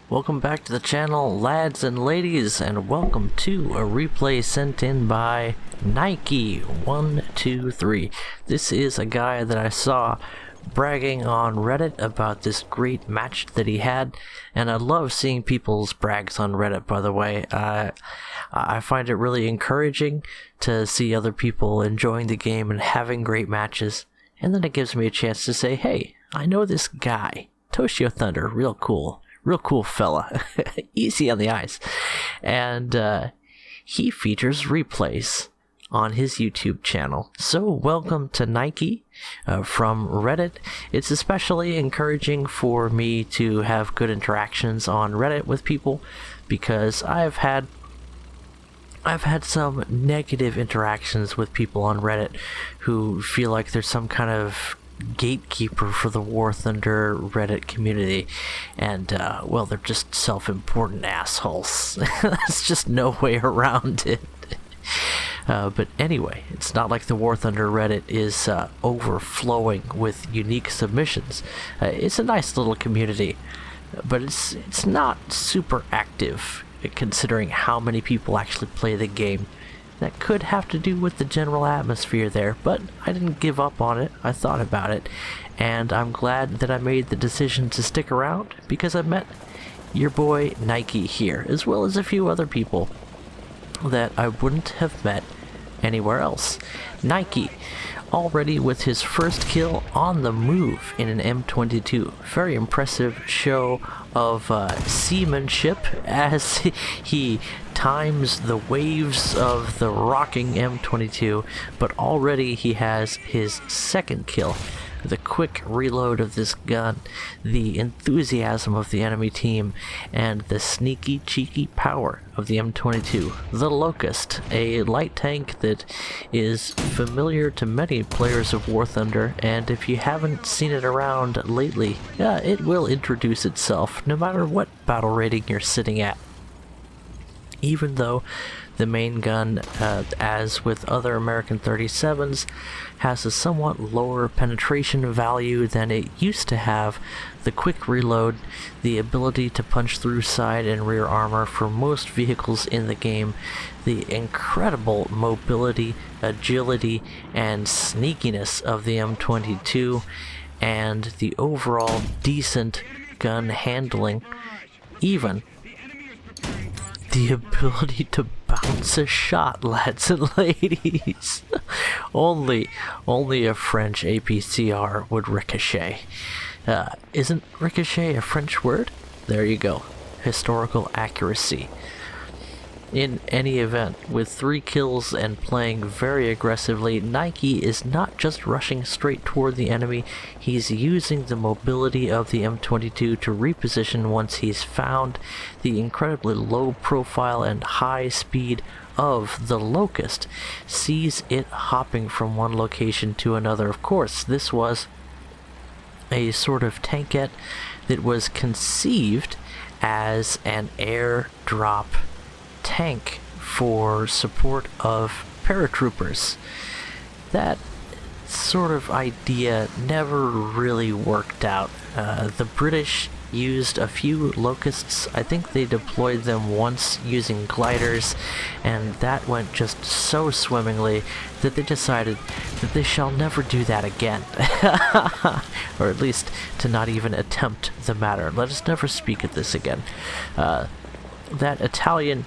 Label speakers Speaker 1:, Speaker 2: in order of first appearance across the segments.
Speaker 1: Welcome back to the channel, lads and ladies, and welcome to a replay sent in by Nike123. This is a guy that I saw bragging on Reddit about this great match that he had, and I love seeing people's brags on Reddit, by the way. I find it really encouraging to see other people enjoying the game and having great matches, and then it gives me a chance to say, hey, I know this guy, Toshio Thunder, real cool fella, easy on the eyes, and he features replays on his YouTube channel. So welcome to Nike from Reddit. It's especially encouraging for me to have good interactions on Reddit with people, because I've had some negative interactions with people on Reddit who feel like there's some kind of gatekeeper for the War Thunder Reddit community, and well, they're just self-important assholes. There's just no way around it. But anyway, it's not like the War Thunder Reddit is overflowing with unique submissions. It's a nice little community, but it's not super active considering how many people actually play the game. That could have to do with the general atmosphere there, but I didn't give up on it. I thought about it, and I'm glad that I made the decision to stick around, because I met your boy Nike here, as well as a few other people that I wouldn't have met anywhere else. Nike, already with his first kill on the move in an M22. Very impressive show of seamanship as he times the waves of the rocking M22, but already he has his second kill. The quick reload of this gun, the enthusiasm of the enemy team, and the sneaky, cheeky power of the M22. The Locust, a light tank that is familiar to many players of War Thunder, and if you haven't seen it around lately, it will introduce itself no matter what battle rating you're sitting at. Even though the main gun, as with other American 37s, has a somewhat lower penetration value than it used to have, the quick reload, the ability to punch through side and rear armor for most vehicles in the game, the incredible mobility, agility, and sneakiness of the M22, and the overall decent gun handling, even the ability to bounce a shot, lads and ladies. only a French APCR would ricochet. Isn't ricochet a French word? There you go. Historical accuracy. In any event, with 3 kills and playing very aggressively, Nike is not just rushing straight toward the enemy, he's using the mobility of the M22 to reposition once he's found. The incredibly low profile and high speed of the Locust sees it hopping from one location to another. Of course, this was a sort of tankette that was conceived as an airdrop tank for support of paratroopers. That sort of idea never really worked out. The British used a few Locusts. I think they deployed them once using gliders, and that went just so swimmingly that they decided that they shall never do that again. Or at least to not even attempt the matter. Let us never speak of this again. That Italian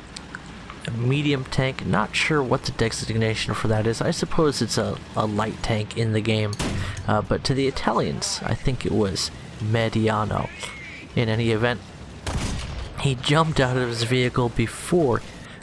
Speaker 1: medium tank, not sure what the designation for that is. I suppose it's a light tank in the game, but to the Italians I think it was mediano. In any event, he jumped out of his vehicle before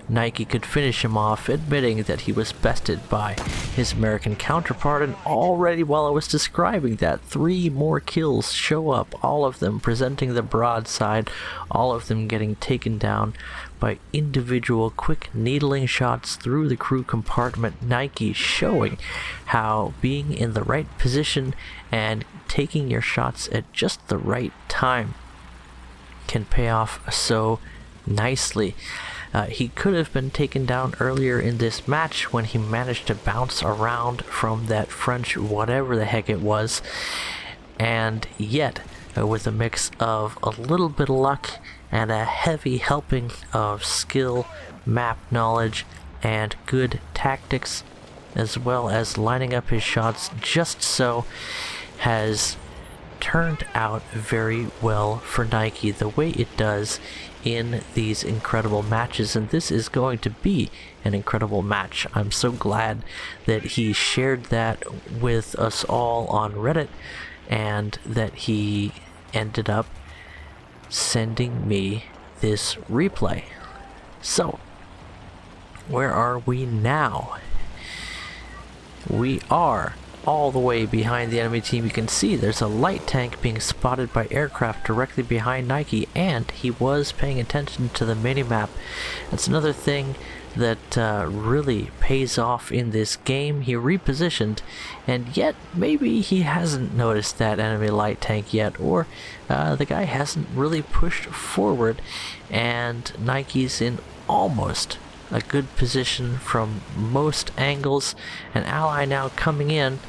Speaker 1: Nike could finish him off, admitting that he was bested by his American counterpart, and already while I was describing that, 3 more kills show up, all of them presenting the broadside, all of them getting taken down by individual quick needling shots through the crew compartment. Nike showing how being in the right position and taking your shots at just the right time can pay off so nicely. He could have been taken down earlier in this match when he managed to bounce around from that French whatever the heck it was, and yet with a mix of a little bit of luck and a heavy helping of skill, map knowledge, and good tactics, as well as lining up his shots just so, has turned out very well for Nike, the way it does in these incredible matches. And this is going to be an incredible match. I'm so glad that he shared that with us all on Reddit, and that he ended up sending me this replay. So, where are we now? We are all the way behind the enemy team. You can see there's a light tank being spotted by aircraft directly behind Nike, and he was paying attention to the minimap. That's another thing that really pays off in this game. He repositioned, and yet maybe he hasn't noticed that enemy light tank yet, or the guy hasn't really pushed forward, and Nike's in almost a good position from most angles. An ally now coming in,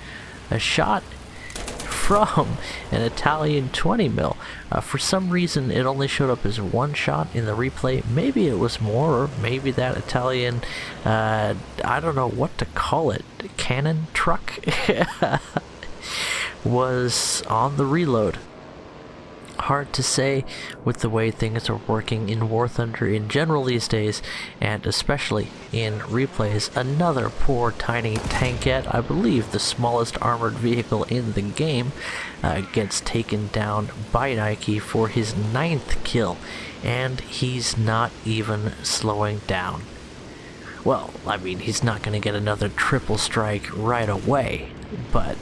Speaker 1: a shot from an Italian 20 mil. For some reason it only showed up as one shot in the replay. Maybe it was more, or maybe that Italian, I don't know what to call it, cannon truck was on the reload. Hard to say with the way things are working in War Thunder in general these days, and especially in replays. Another poor tiny tankette, I believe the smallest armored vehicle in the game, gets taken down by Nike for his 9th kill, and he's not even slowing down. Well, I mean, he's not going to get another triple strike right away, but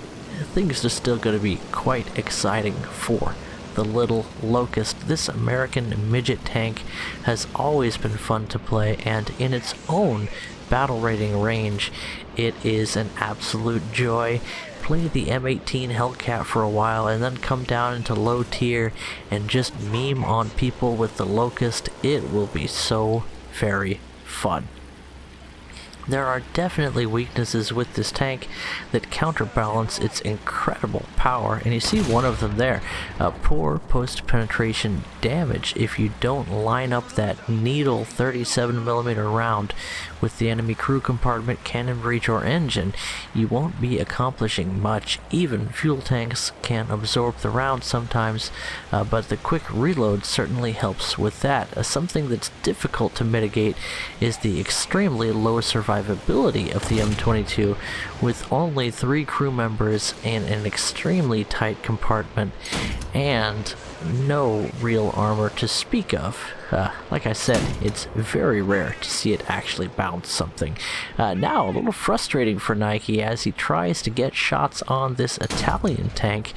Speaker 1: things are still going to be quite exciting for the little Locust. This American midget tank has always been fun to play, and in its own battle rating range, it is an absolute joy. Play the M18 Hellcat for a while, and then come down into low tier and just meme on people with the Locust. It will be so very fun. There are definitely weaknesses with this tank that counterbalance its incredible power, and you see one of them there. Poor post-penetration damage. If you don't line up that needle 37mm round with the enemy crew compartment, cannon breech, or engine, you won't be accomplishing much. Even fuel tanks can absorb the round sometimes, but the quick reload certainly helps with that. Something that's difficult to mitigate is the extremely low survivability of the M22, with only 3 crew members in an extremely tight compartment and no real armor to speak of. Like I said, it's very rare to see it actually bounce something. Now, a little frustrating for Nike as he tries to get shots on this Italian tank,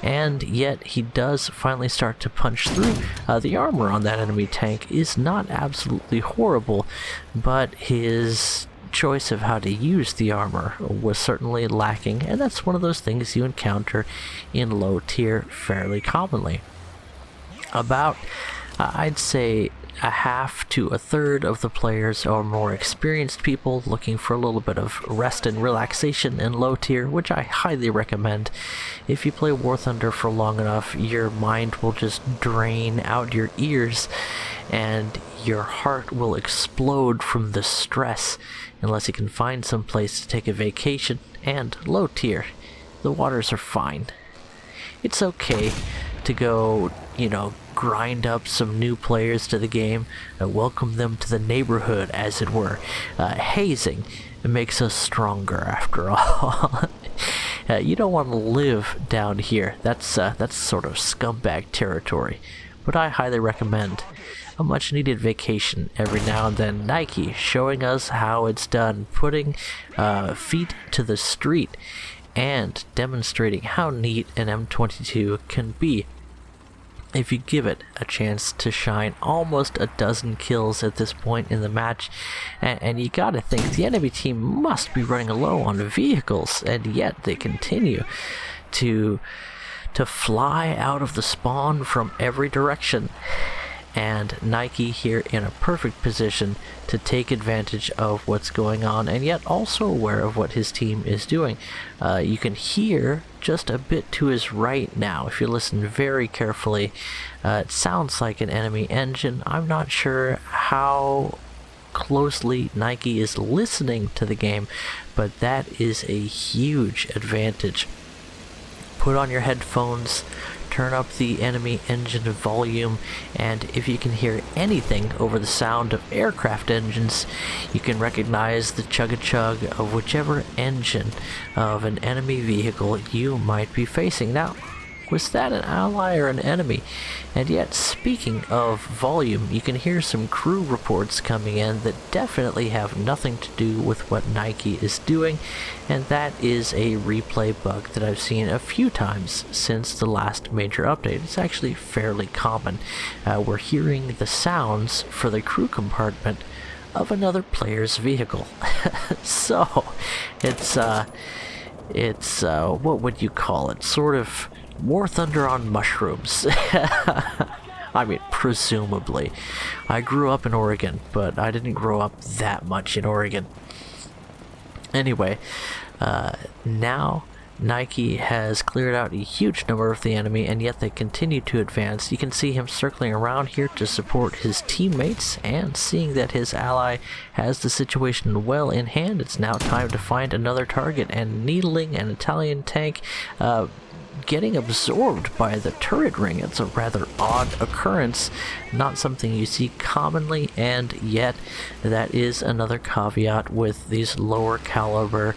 Speaker 1: and yet he does finally start to punch through. The armor on that enemy tank is not absolutely horrible, but his choice of how to use the armor was certainly lacking, and that's one of those things you encounter in low tier fairly commonly. About I'd say a half to a third of the players are more experienced people looking for a little bit of rest and relaxation in low tier, which I highly recommend. If you play War Thunder for long enough, your mind will just drain out your ears and your heart will explode from the stress unless you can find some place to take a vacation. And low tier, the waters are fine. It's okay to go, grind up some new players to the game, welcome them to the neighborhood, as it were. Hazing makes us stronger, after all. You don't want to live down here. That's sort of scumbag territory. But I highly recommend a much needed vacation every now and then. Nike showing us how it's done, putting feet to the street and demonstrating how neat an M22 can be if you give it a chance to shine. Almost a dozen kills at this point in the match, and you gotta think the enemy team must be running low on vehicles, and yet they continue to fly out of the spawn from every direction. and Nike here in a perfect position to take advantage of what's going on, and yet also aware of what his team is doing. You can hear just a bit to his right now, if you listen very carefully, it sounds like an enemy engine. I'm not sure how closely Nike is listening to the game, but that is a huge advantage. Put on your headphones, turn up the enemy engine volume, and if you can hear anything over the sound of aircraft engines, you can recognize the chug-a-chug of whichever engine of an enemy vehicle you might be facing. Now, was that an ally or an enemy? And yet, speaking of volume, you can hear some crew reports coming in that definitely have nothing to do with what Nike is doing, and that is a replay bug that I've seen a few times since the last major update. It's actually fairly common. We're hearing the sounds for the crew compartment of another player's vehicle. So, it's what would you call it? Sort of War Thunder on mushrooms. I mean, presumably. I grew up in Oregon, but I didn't grow up that much in Oregon. Anyway, now Nike has cleared out a huge number of the enemy, and yet they continue to advance. You can see him circling around here to support his teammates, and seeing that his ally has the situation well in hand, it's now time to find another target, and needling an Italian tank, getting absorbed by the turret ring. It's a rather odd occurrence, not something you see commonly, and yet that is another caveat with these lower caliber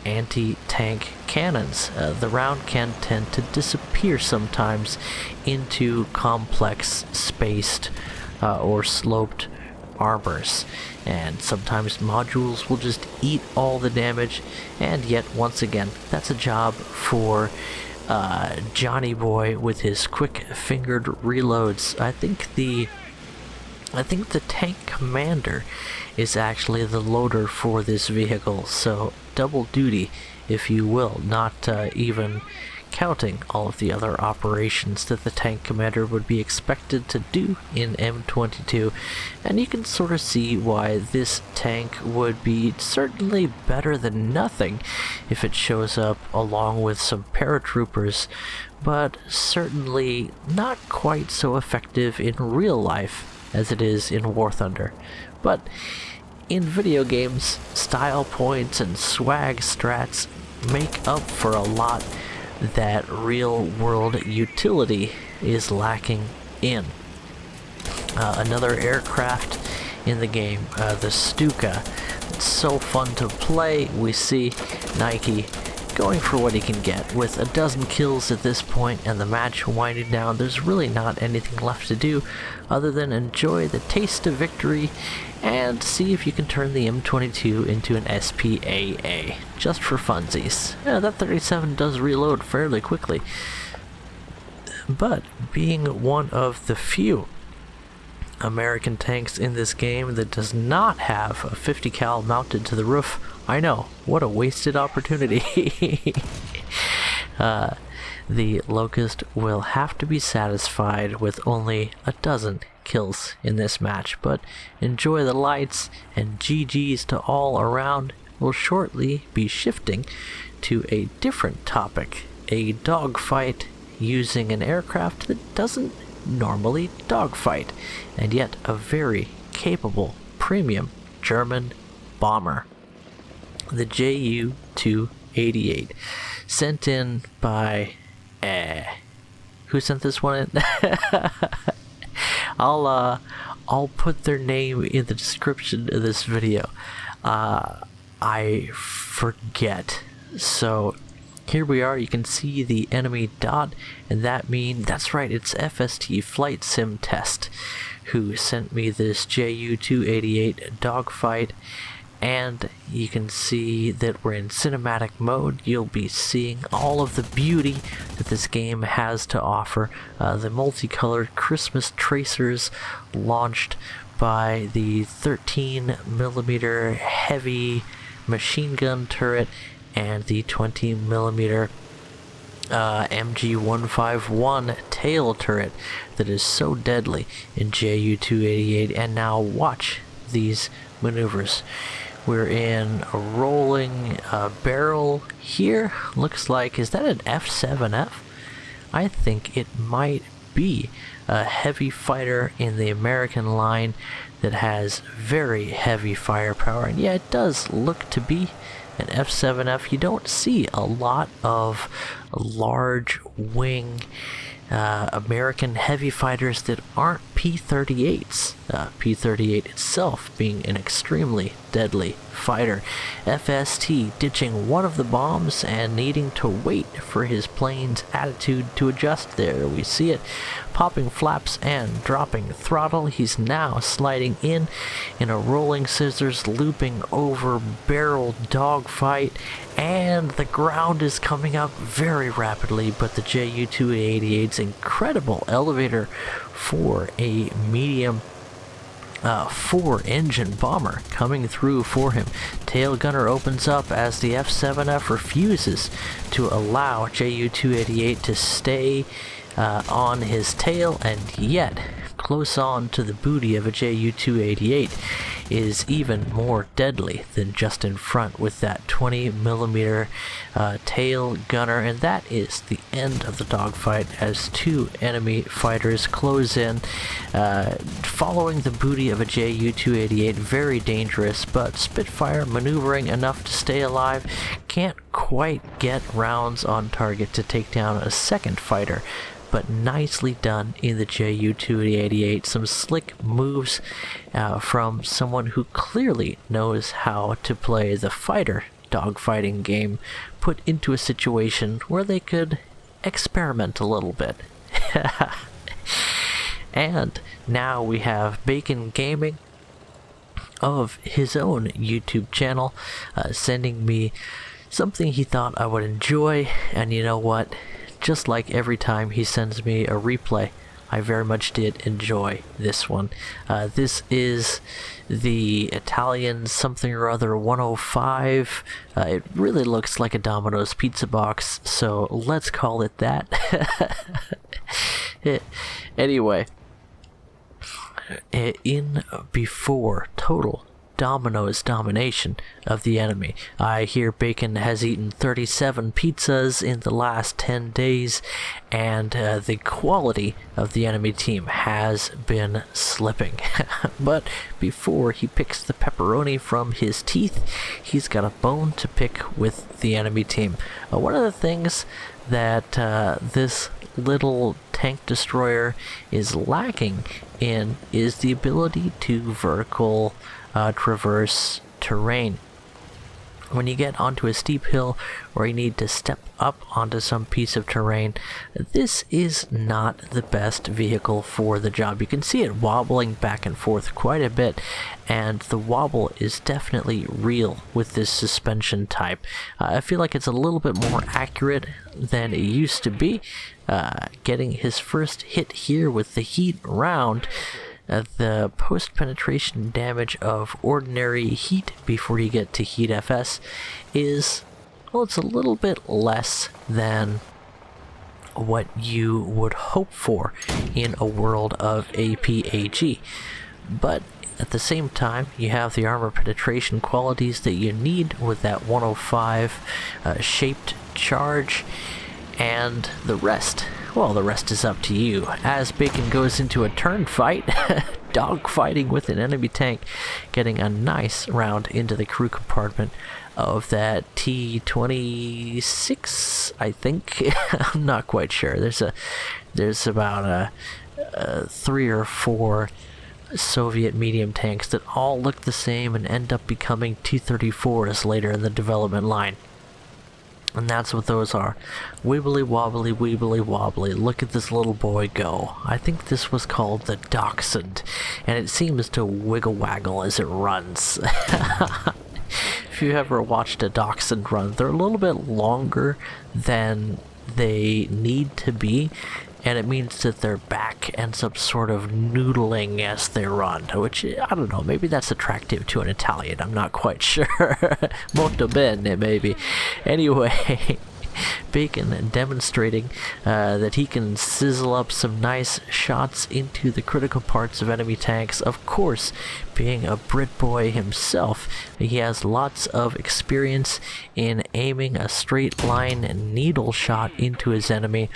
Speaker 1: anti-tank cannons. The round can tend to disappear sometimes into complex spaced or sloped armors, and sometimes modules will just eat all the damage, and yet once again that's a job for Johnny Boy with his quick-fingered reloads. I think the tank commander is actually the loader for this vehicle, so double duty, if you will, not even counting all of the other operations that the tank commander would be expected to do in M22, and you can sort of see why this tank would be certainly better than nothing if it shows up along with some paratroopers, but certainly not quite so effective in real life as it is in War Thunder. But in video games, style points and swag strats make up for a lot that real-world utility is lacking in. Another aircraft in the game, the Stuka. It's so fun to play. We see Nike going for what he can get. With a dozen kills at this point and the match winding down, there's really not anything left to do other than enjoy the taste of victory and see if you can turn the M22 into an SPAA, just for funsies. Yeah, that 37 does reload fairly quickly, but being one of the few American tanks in this game that does not have a 50 cal mounted to the roof, I know, what a wasted opportunity. The Locust will have to be satisfied with only a dozen kills in this match, but enjoy the lights, and GG's to all around. We'll shortly be shifting to a different topic, a dogfight using an aircraft that doesn't normally dogfight, and yet a very capable premium German bomber, the Ju-288, sent in by who sent this one in? I'll put their name in the description of this video. I forget. So here we are. You can see the enemy dot, and that's right, it's FST Flight Sim Test who sent me this Ju-288 dogfight. And you can see that we're in cinematic mode. You'll be seeing all of the beauty that this game has to offer. The multicolored Christmas tracers launched by the 13mm heavy machine gun turret and the 20mm MG151 tail turret that is so deadly in Ju-288. And now watch these maneuvers. We're in a rolling barrel here. Looks like, is that an F7F? I think it might be a heavy fighter in the American line that has very heavy firepower. And yeah, it does look to be an F7F. You don't see a lot of large wing American heavy fighters that aren't P-38s. P-38 itself being an extremely deadly fighter. FST ditching one of the bombs and needing to wait for his plane's attitude to adjust. There we see it, popping flaps and dropping throttle. He's now sliding in a rolling scissors, looping over barrel dogfight, and the ground is coming up very rapidly, but the Ju-288's incredible elevator for a medium 4-engine bomber coming through for him. Tail gunner opens up as the F7F refuses to allow Ju-288 to stay on his tail, and yet close on to the booty of a Ju-288 is even more deadly than just in front with that 20mm tail gunner. And that is the end of the dogfight as two enemy fighters close in, following the booty of a Ju-288. Very dangerous, but Spitfire maneuvering enough to stay alive. Can't quite get rounds on target to take down a second fighter, but nicely done in the Ju-288. Some slick moves from someone who clearly knows how to play the fighter dogfighting game, put into a situation where they could experiment a little bit. And now we have Bacongaming of his own YouTube channel sending me something he thought I would enjoy, and you know what? Just like every time he sends me a replay, I very much did enjoy this one. This is the Italian something or other 105. It really looks like a Domino's pizza box, so let's call it that. Anyway, in before total Domino's domination of the enemy. I hear Bacon has eaten 37 pizzas in the last 10 days, and the quality of the enemy team has been slipping. But before he picks the pepperoni from his teeth, he's got a bone to pick with the enemy team. One of the things that this little tank destroyer is lacking in is the ability to vertical traverse terrain. When you get onto a steep hill or you need to step up onto some piece of terrain, this is not the best vehicle for the job. You can see it wobbling back and forth quite a bit, and the wobble is definitely real with this suspension type. I feel like it's a little bit more accurate than it used to be. Getting his first hit here with the heat round. The post-penetration damage of ordinary heat before you get to heat FS is, well, it's a little bit less than what you would hope for in a world of APAG. But at the same time, you have the armor penetration qualities that you need with that 105 shaped charge, and the rest, well, the rest is up to you. As Bacon goes into a turn fight, dogfighting with an enemy tank, getting a nice round into the crew compartment of that T-26, I think. I'm not quite sure. There's about 3 or 4 Soviet medium tanks that all look the same and end up becoming T-34s later in the development line. And that's what those are. Wibbly wobbly, wibbly wobbly. Look at this little boy go. I think this was called the Dachshund, and it seems to wiggle waggle as it runs. If you ever watched a Dachshund run, they're a little bit longer than they need to be, and it means that their back ends up sort of noodling as they run, which, I don't know, maybe that's attractive to an Italian, I'm not quite sure. Molto bene, maybe. Anyway, Bacon demonstrating that he can sizzle up some nice shots into the critical parts of enemy tanks. Of course, being a Brit boy himself, he has lots of experience in aiming a straight line needle shot into his enemy.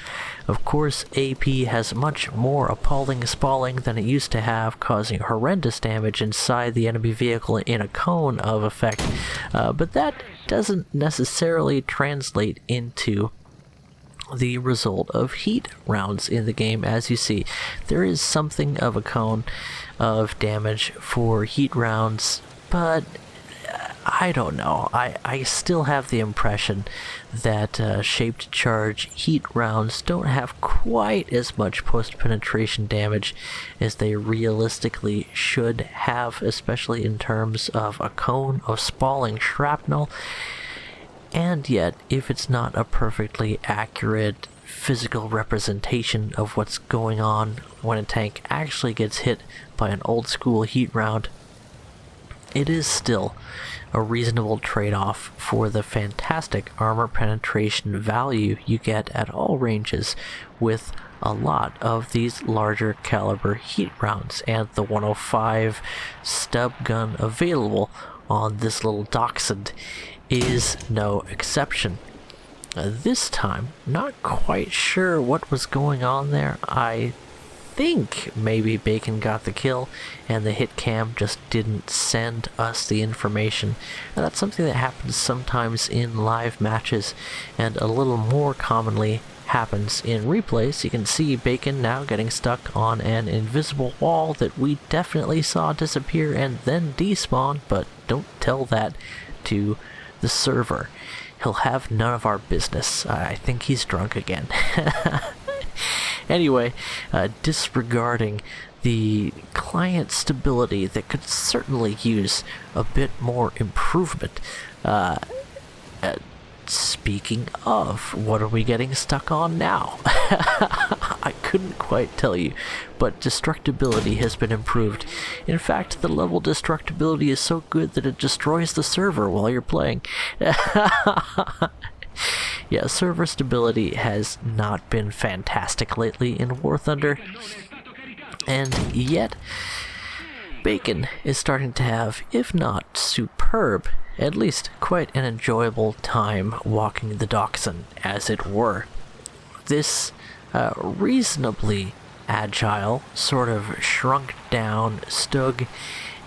Speaker 1: Of course, AP has much more appalling spalling than it used to have, causing horrendous damage inside the enemy vehicle in a cone of effect, but that doesn't necessarily translate into the result of heat rounds in the game. As you see, there is something of a cone of damage for heat rounds, but I don't know. I still have the impression that shaped charge heat rounds don't have quite as much post-penetration damage as they realistically should have, especially in terms of a cone of spalling shrapnel. And yet, if it's not a perfectly accurate physical representation of what's going on when a tank actually gets hit by an old school heat round, it is still a reasonable trade-off for the fantastic armor penetration value you get at all ranges with a lot of these larger caliber heat rounds, and the 105 stub gun available on this little Dachshund is no exception. This time, not quite sure what was going on there. I think maybe Bacon got the kill and the hit cam just didn't send us the information. And that's something that happens sometimes in live matches and a little more commonly happens in replays. You can see Bacon now getting stuck on an invisible wall that we definitely saw disappear and then despawn, but don't tell that to the server. He'll have none of our business. I think he's drunk again. Anyway, disregarding the client stability that could certainly use a bit more improvement. Speaking of, what are we getting stuck on now? I couldn't quite tell you, but destructibility has been improved. In fact, the level destructibility is so good that it destroys the server while you're playing. Yeah, server stability has not been fantastic lately in War Thunder, and yet Bacon is starting to have, if not superb, at least quite an enjoyable time walking the Dachshund, as it were. This reasonably agile, sort of shrunk down Stug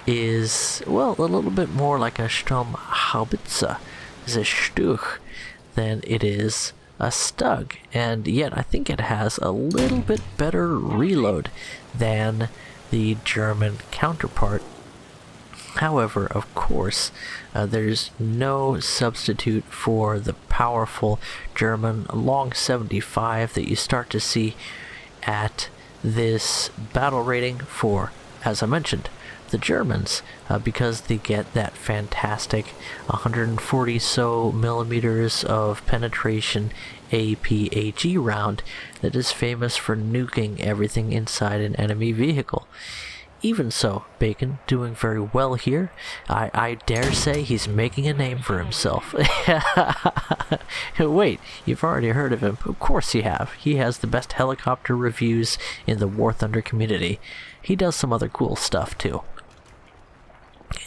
Speaker 1: is, well, a little bit more like a Sturmhaubitze, is a Stug, than it is a Stug, and yet I think it has a little bit better reload than the German counterpart. However, of course, there's no substitute for the powerful German long 75 that you start to see at this battle rating for, as I mentioned, the Germans, because they get that fantastic 140 so millimeters of penetration APAG round that is famous for nuking everything inside an enemy vehicle. Even so, Bacon doing very well here. I dare say he's making a name for himself. Wait, you've already heard of him. Of course you have. He has the best helicopter reviews in the War Thunder community. He does some other cool stuff too.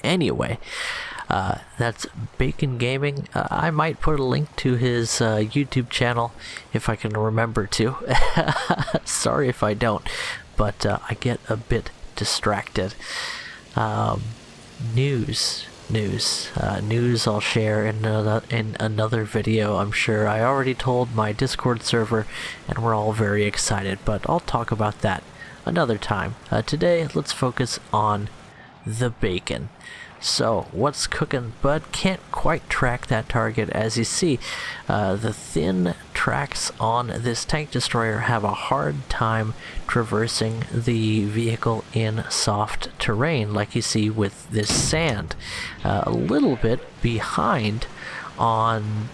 Speaker 1: Anyway, that's Bacongaming. I might put a link to his YouTube channel if I can remember to. Sorry if I don't, but I get a bit distracted. News I'll share in another video, I'm sure. I already told my Discord server and we're all very excited, but I'll talk about that another time. Today, let's focus on the Bacon. So, what's cooking, bud? Can't quite track that target. As you see, the thin tracks on this tank destroyer have a hard time traversing the vehicle in soft terrain, like you see with this sand. A little bit behind on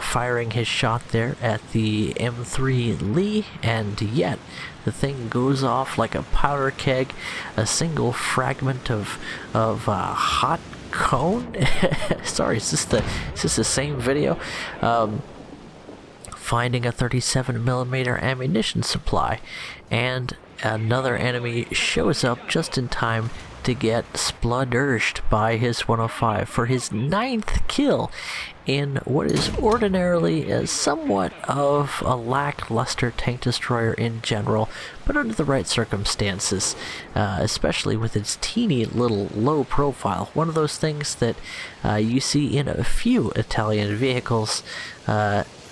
Speaker 1: firing his shot there at the M3 Lee, and yet the thing goes off like a powder keg, a single fragment of hot cone. Sorry, is this the same video? finding a 37mm ammunition supply, and another enemy shows up just in time to get spludged by his 105 for his 9th kill in what is ordinarily somewhat of a lackluster tank destroyer in general, but under the right circumstances, especially with its teeny little low profile. One of those things that you see in a few Italian vehicles.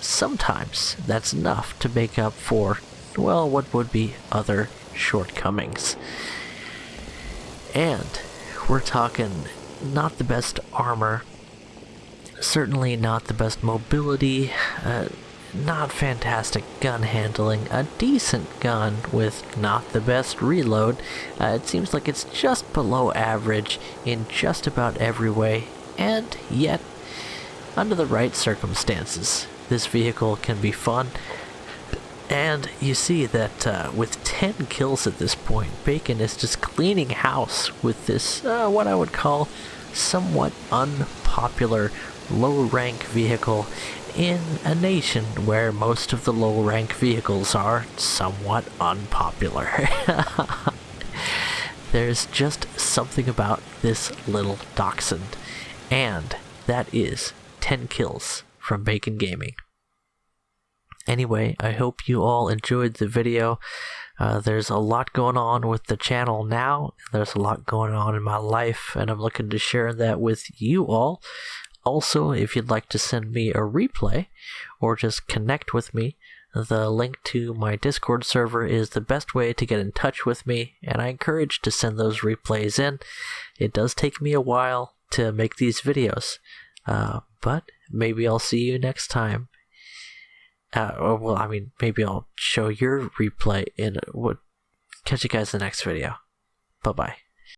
Speaker 1: Sometimes that's enough to make up for, well, what would be other shortcomings. And we're talking not the best armor, certainly not the best mobility, not fantastic gun handling, a decent gun with not the best reload. It seems like it's just below average in just about every way, and yet, under the right circumstances, this vehicle can be fun. And you see that with 10 kills at this point, Bacon is just cleaning house with this, what I would call somewhat unpopular low-rank vehicle in a nation where most of the low-rank vehicles are somewhat unpopular. There's just something about this little Dachshund, and that is 10 kills from Bacon Gaming. Anyway, I hope you all enjoyed the video. There's a lot going on with the channel now. There's a lot going on in my life, and I'm looking to share that with you all. Also, if you'd like to send me a replay or just connect with me, the link to my Discord server is the best way to get in touch with me, and I encourage to send those replays in. It does take me a while to make these videos, but maybe I'll see you next time. Well, I mean, maybe I'll show your replay in catch you guys in the next video. Bye-bye.